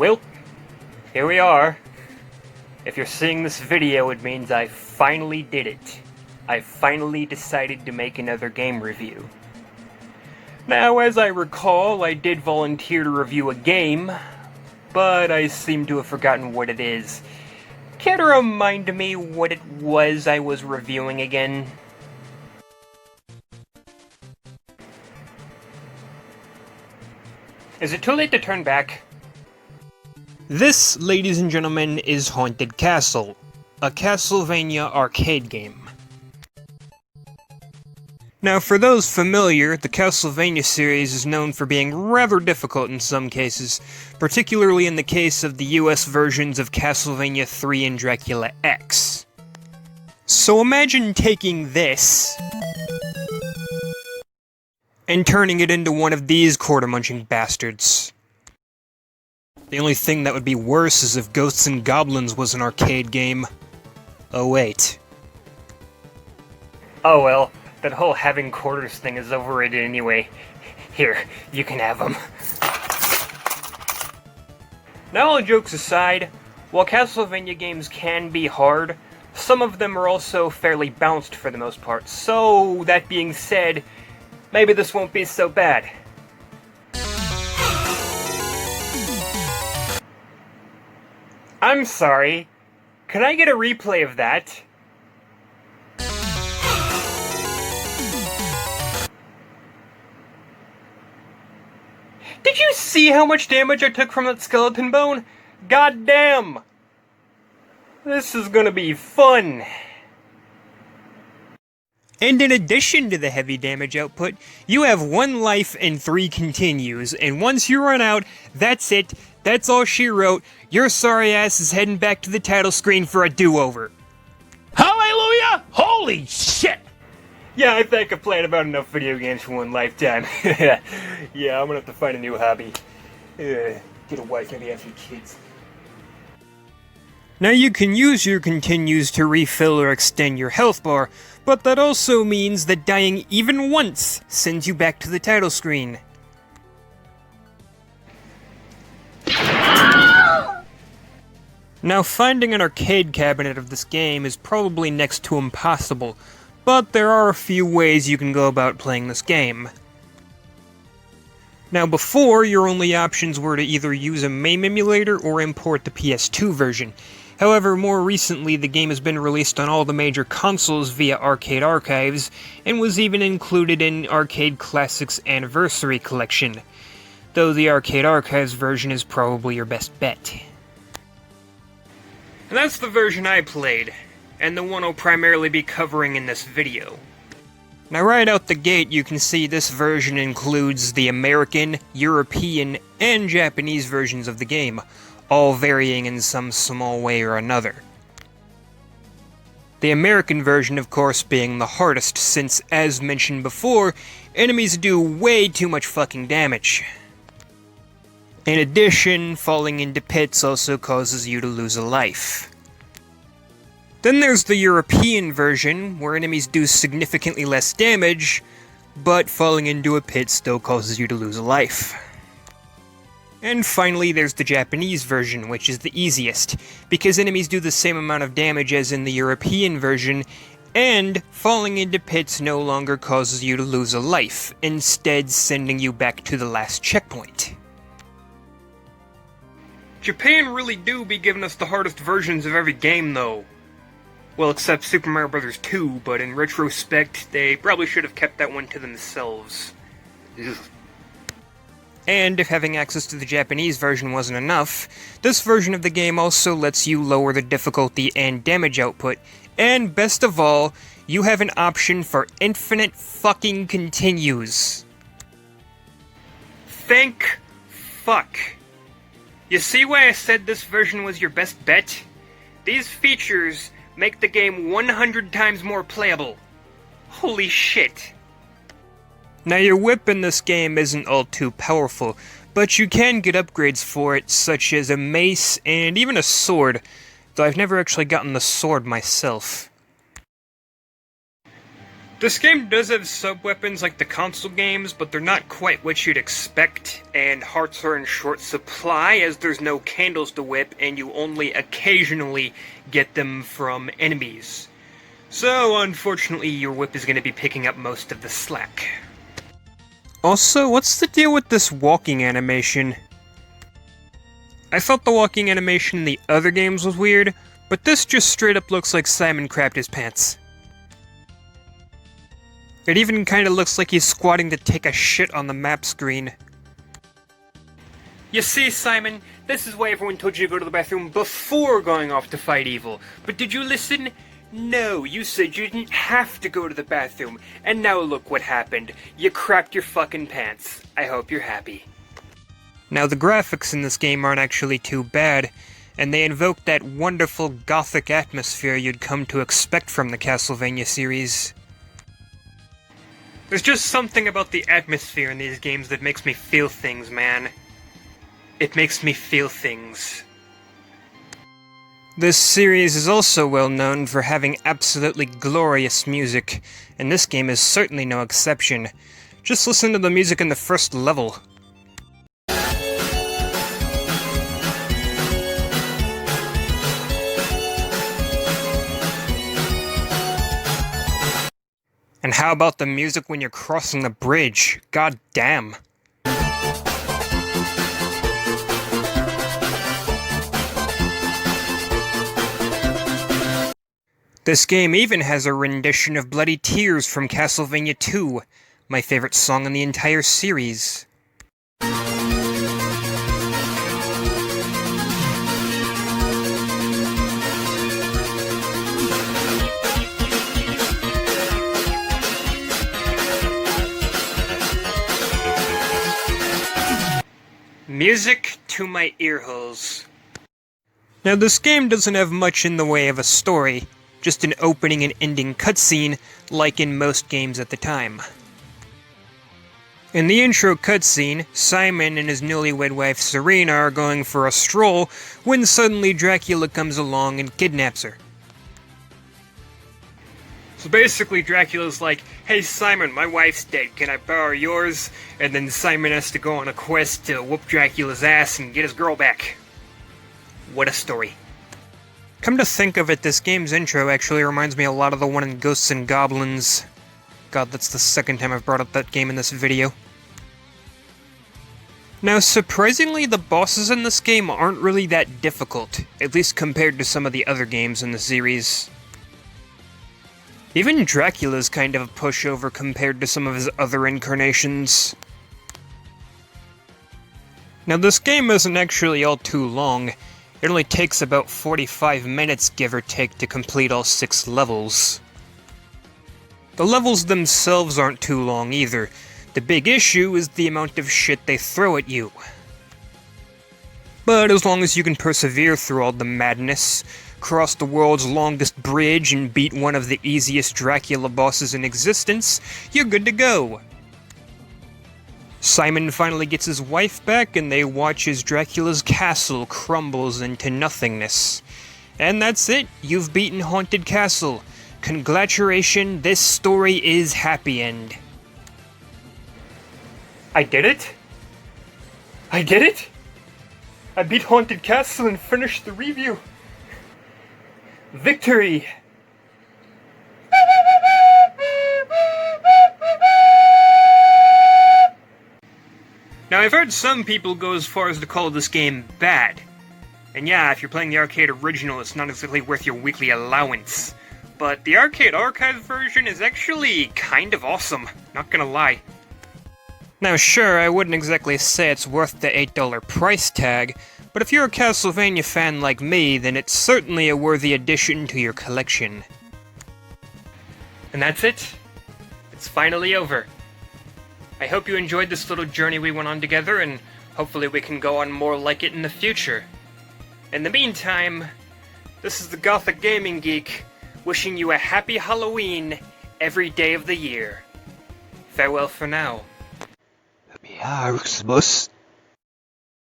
Well, here we are. If you're seeing this video, it means I finally did it. I finally decided to make another game review. Now, as I recall, I did volunteer to review a game, but I seem to have forgotten what it is. Care to remind me what it was I was reviewing again? Is it too late to turn back? This, ladies and gentlemen, is Haunted Castle, a Castlevania arcade game. Now, for those familiar, the Castlevania series is known for being rather difficult in some cases, particularly in the case of the US versions of Castlevania 3 and Dracula X. So imagine taking this and turning it into one of these quarter-munching bastards. The only thing that would be worse is if Ghosts and Goblins was an arcade game. Oh wait. Oh well, that whole having quarters thing is overrated anyway. Here, you can have them. Now all jokes aside, while Castlevania games can be hard, some of them are also fairly balanced for the most part, so that being said, maybe this won't be so bad. I'm sorry, can I get a replay of that? Did you see how much damage I took from that skeleton bone? God damn! This is gonna be fun! And in addition to the heavy damage output, you have 1 life and 3 continues, and once you run out, that's it, that's all she wrote, your sorry ass is heading back to the title screen for a do-over. Hallelujah! Holy shit! Yeah, I think I've played about enough video games for one lifetime. Yeah, I'm gonna have to find a new hobby. Get a wife, maybe have some kids. Now you can use your continues to refill or extend your health bar, but that also means that dying even once sends you back to the title screen. Now finding an arcade cabinet of this game is probably next to impossible, but there are a few ways you can go about playing this game. Now before, your only options were to either use a MAME emulator or import the PS2 version. However, more recently the game has been released on all the major consoles via Arcade Archives, and was even included in Arcade Classics Anniversary Collection, though the Arcade Archives version is probably your best bet. And that's the version I played, and the one I'll primarily be covering in this video. Now right out the gate you can see this version includes the American, European, and Japanese versions of the game, all varying in some small way or another. The American version, of course, being the hardest, since, as mentioned before, enemies do way too much fucking damage. In addition, falling into pits also causes you to lose a life. Then there's the European version, where enemies do significantly less damage, but falling into a pit still causes you to lose a life. And finally, there's the Japanese version, which is the easiest, because enemies do the same amount of damage as in the European version, and falling into pits no longer causes you to lose a life, instead sending you back to the last checkpoint. Japan really do be giving us the hardest versions of every game, though. Well, except Super Mario Bros. 2, but in retrospect, they probably should have kept that one to themselves. Ugh. And if having access to the Japanese version wasn't enough, this version of the game also lets you lower the difficulty and damage output, and best of all, you have an option for infinite fucking continues. Thank fuck. You see why I said this version was your best bet? These features make the game 100 times more playable. Holy shit. Now your whip in this game isn't all too powerful, but you can get upgrades for it, such as a mace and even a sword, though I've never actually gotten the sword myself. This game does have sub-weapons like the console games, but they're not quite what you'd expect, and hearts are in short supply as there's no candles to whip and you only occasionally get them from enemies. So, unfortunately, your whip is going to be picking up most of the slack. Also, what's the deal with this walking animation? I thought the walking animation in the other games was weird, but this just straight up looks like Simon crapped his pants. It even kinda looks like he's squatting to take a shit on the map screen. You see, Simon, this is why everyone told you to go to the bathroom before going off to fight evil. But did you listen? No, you said you didn't have to go to the bathroom, and now look what happened. You crapped your fucking pants. I hope you're happy. Now, the graphics in this game aren't actually too bad, and they invoke that wonderful gothic atmosphere you'd come to expect from the Castlevania series. There's just something about the atmosphere in these games that makes me feel things, man. It makes me feel things. This series is also well known for having absolutely glorious music, and this game is certainly no exception. Just listen to the music in the first level. And how about the music when you're crossing the bridge? God damn. This game even has a rendition of Bloody Tears from Castlevania 2, my favorite song in the entire series. Music to my earholes. Now, this game doesn't have much in the way of a story, just an opening and ending cutscene, like in most games at the time. In the intro cutscene, Simon and his newlywed wife Serena are going for a stroll when suddenly Dracula comes along and kidnaps her. So basically Dracula's like, "Hey Simon, my wife's dead, can I borrow yours?" And then Simon has to go on a quest to whoop Dracula's ass and get his girl back. What a story. Come to think of it, this game's intro actually reminds me a lot of the one in Ghosts and Goblins. God, that's the second time I've brought up that game in this video. Now, surprisingly, the bosses in this game aren't really that difficult, at least compared to some of the other games in the series. Even Dracula's kind of a pushover compared to some of his other incarnations. Now, this game isn't actually all too long. It only takes about 45 minutes, give or take, to complete all 6 levels. The levels themselves aren't too long either. The big issue is the amount of shit they throw at you. But as long as you can persevere through all the madness, cross the world's longest bridge, and beat one of the easiest Dracula bosses in existence, you're good to go. Simon finally gets his wife back, and they watch as Dracula's castle crumbles into nothingness. And that's it, you've beaten Haunted Castle. Congratulations, this story is happy end. I did it? I did it? I beat Haunted Castle and finished the review. Victory! Now, I've heard some people go as far as to call this game bad. And yeah, if you're playing the arcade original, it's not exactly worth your weekly allowance. But the arcade archive version is actually kind of awesome, not gonna lie. Now sure, I wouldn't exactly say it's worth the $8 price tag, but if you're a Castlevania fan like me, then it's certainly a worthy addition to your collection. And that's it. It's finally over. I hope you enjoyed this little journey we went on together, and hopefully we can go on more like it in the future. In the meantime, this is the Gothic Gaming Geek, wishing you a happy Halloween every day of the year. Farewell for now. Happy Xmas.